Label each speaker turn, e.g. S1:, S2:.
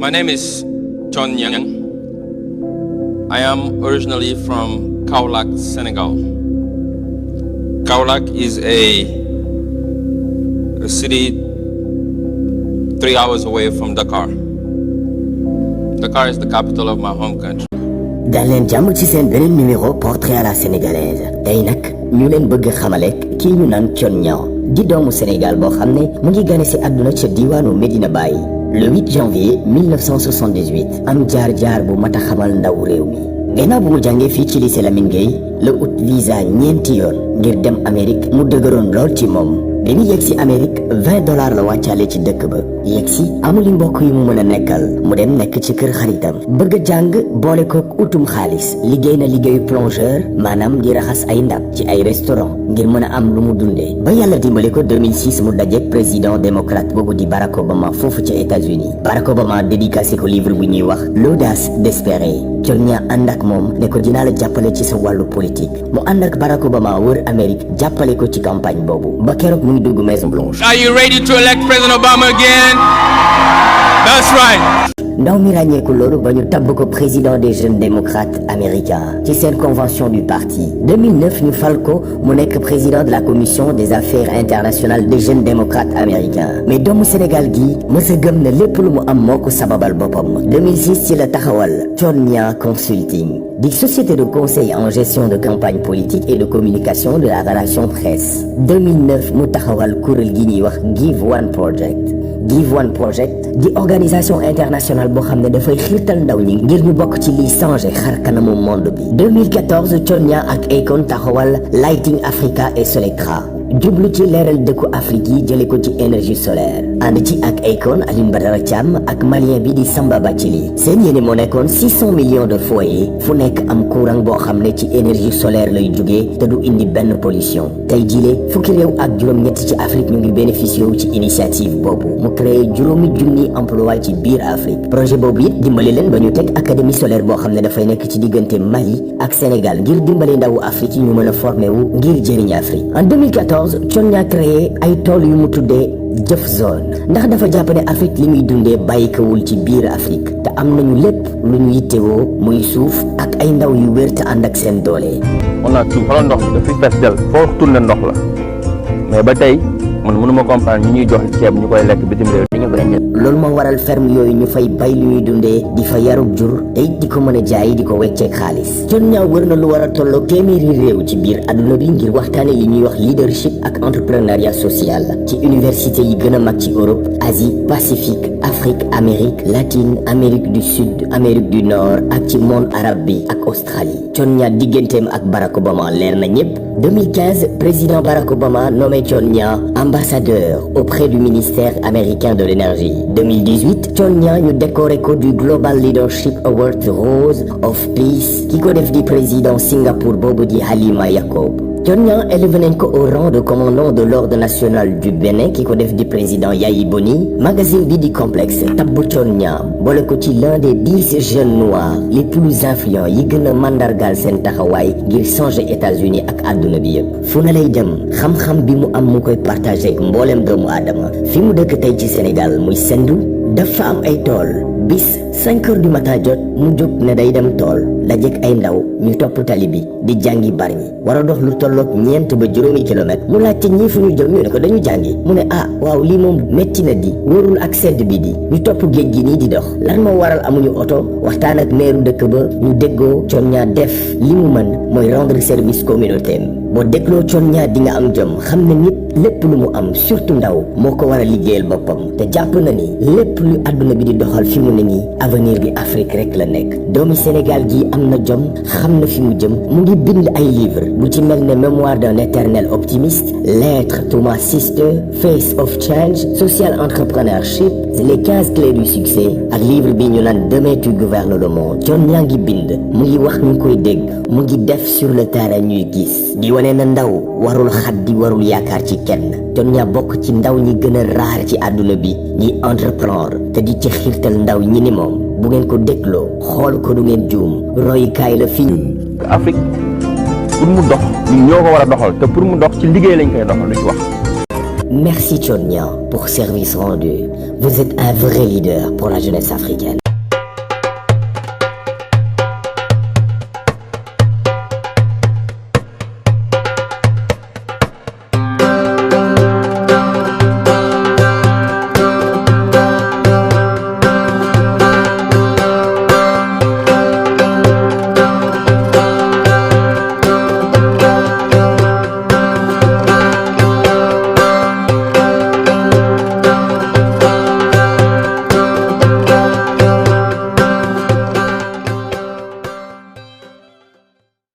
S1: My name is John Yang. I am originally from Kaolack, Senegal. Kaolack is a city 3 hours away from Dakar. Dakar is the capital of my home country.
S2: dal leen jàmm ci seen beneen numéro portrait à la sénégalaise tey nag ñu leen bëgg xamalek kii ñu naan Thione Niang di doomu Sénégal boo xam ne mu ngi gane ci àdduna ca diwaanu Medina Baye le 8 janvier 1978 am jaar-jaar bu mat a xamal ndaw réew mi gannaaw bu mu jàngee fii ci lycée Lamine Gueye la ut visa ñeenti yoon ngir dem Amérique mu dëgëroon lool ci moom bi mu yegg si Amérique $20 la wàccaale ci dëkk ba yegg si amul mbokk yu mu mën a nekkal mu dem nekk ci kër xaritam bëgg a jàng boole kook utum xaalis liggéey na liggéeyu plongeur maanaam di raxas ay ndab ci ay restaurant ngir mën a am lu mu dundee ba yàlla dimbali ko 2006 mu dajeek président démocrate boobu di Barack Obama foofu ca États-Unis Barack Obama dédicacé ko livre bu ñuy wax l'audace d'espérer Thione Niang ànd ak moom ne ko dinaa la jàppale ci sa wàllu politique mu ànd ak Barack Obama wër Amérique jàppale ko ci campagne boobu ba keroog muy dugg Maison Blanche.
S1: Are you ready to elect President Obama again? That's right.
S2: ndaw mi ràññeeku loolu ba ñu tabb ko président des jeunes démocrates américains ci seen convention du parti 2009 ñu fal ko mu nekk président de la commission des affaires internationales des jeunes démocrates américains mais doomu Sénégal gi mësa gëm na lépp lu mu am moo ko sababal boppam 2006 ci la taxawal Thione Niang Consulting di société de conseil en gestion de campagne politique et de communication de la relation presse 2009 mu taxawal kuréel gi ñuy wax Give One Project di organisation internationale boo xam ne dafay xiirtal ndaw ñi ngir ñu bokk ci liy changer xar kanamu monde bi 2014 Thione Niang ak Akon taxawal Lighting Africa et Solectra jublu ci leeral dëkku Afrique yi jële ko ci énergie solaire ànd ci ak Akon Alioune Badara Thiam ak malien bi di Samba Bathily seen yéene moo nekkoon 600 millions de foyers fu nekk am courant boo xam ne ci énergie solaire lay jugee te du indi benn pollution tey jile fukki réew ak juróom-ñett ci Afrique ñu ngi bénéficié wu ci initiative boobu mu créé juróomi junni emploi ci biir Afrique projet boobu it dimbali leen ba ñu teg académie solaire boo xam ne dafay nekk ci diggante Mali ak Sénégal ngir dimbali ndawu Afrique yi ñu mën a formé wu ngir jëriñ Afrique en 2014 Thione Niang créé ay tool yu mu tuddee Jëf Zone ndax dafa jàpp ne Afrique li muy dundee bàyyikawul ci biir Afrique te am nañu lépp lu ñu yittewoo muy suuf ak ay ndaw yu wér te ànd ak seen doole.
S3: on a tout xoolal ndox dafa fees del foo tourné ndox la mais ba tey man mënuma comprendre ñu ñuy jox ceeb ñu koy lekk bitim réew.
S2: loolu moo waral ferme yooyu ñu fay bay lu ñuy dundee di fa yarub jur te it di ko mën a jaay di ko wecceek xaalis Thione Niang wër na lu war a tolloog téeméeri réew ci biir adduna bi ngir waxtaane li ñuy wax leadership ak entrepreneuriat social ci université yi gën a mag ci Europe Asie Pacifique Afrique Amérique latine Amérique du Sud Amérique du Nord ak ci monde arabe bi ak Australie Thione Niang digganteem ak Barack Obama leer na ñëpp 2015 président Barack Obama nommé Thione Niang ambassadeur auprès du ministère américain de l'énergie 2018 Thione Niang ñu décoré ko du Global Leadership Award Rose of Peace ki ko def di président Singapour boobu di Halima Yacob Thione Niang élevé nañ ko au rang de commandant de l'ordre national du Bénin ki ko def di président Yayi Boni magazine bi di Complexe tabbu Thione Niang boole ko ci l'un des 10 jeunes noirs les plus influents yi gën a mandargaal seen taxawaay ngir changer États-Unis ak àdduna bi yëpp fu na lay dem xam-xam bi mu am mu koy partagé ak mbooleem doomu aadama fi mu dëkk tey ci Sénégal muy Sendou dafa am ay tool bis 5 heures du matin jot mu jóg ne day dem tool dajeek ay ndaw ñu topp tali bi di jàngi Bargny war a dox lu tolloog ñeent ba juróomi kilomètre mu laajte ñii fu ñu jëm ñu ne ko dañu jàngi mu ne waaw lii moom métti na di wóorul ak sedd bi di ñu topp géej gi nii di dox lan moo waral amuñu oto waxtaan ak meeru dëkk ba ñu déggoo Thione Niang def li mu mën mooy rendre service communauté boo dégloo Thione Niang di nga am jom xam ne nit lépp lu mu am surtout ndaw moo ko war a liggéeyal boppam te jàpp na ni lépp lu àdduna bi di doxal fi mu ne nii avenir bi Afrique rek la nekk doomi Sénégal gi am na jom xam na fi mu jëm mu ngi bind ay livre bu ci mel ne mémoire d'un éternel optimiste lettre to my sister face of change social entrepreneurship les 15 clés du succès ak livre bi ñu naan demain tu gouvernes le monde Thione Niang ngi bind mu ngi wax ñu koy dégg mu ngi def sur le terrain ñuy gis di wane na ndaw warul xaddi warul yaakaar ci kenn Thione Niang bokk ci ndaw ñi gën a raar ci àdduna bi ñi entreprendre te di ci xiirtal ndaw ñi ni moom bu ngeen ko dégloo xool ko du ngeen juum royukaay la fi
S3: Afrique pour mu dox ñun ñoo ko war a doxal te pour mu dox ci liggéey lañ koy doxal lu ci wax
S2: Merci Thione Niang pour service rendu. Vous êtes un vrai leader pour la jeunesse africaine.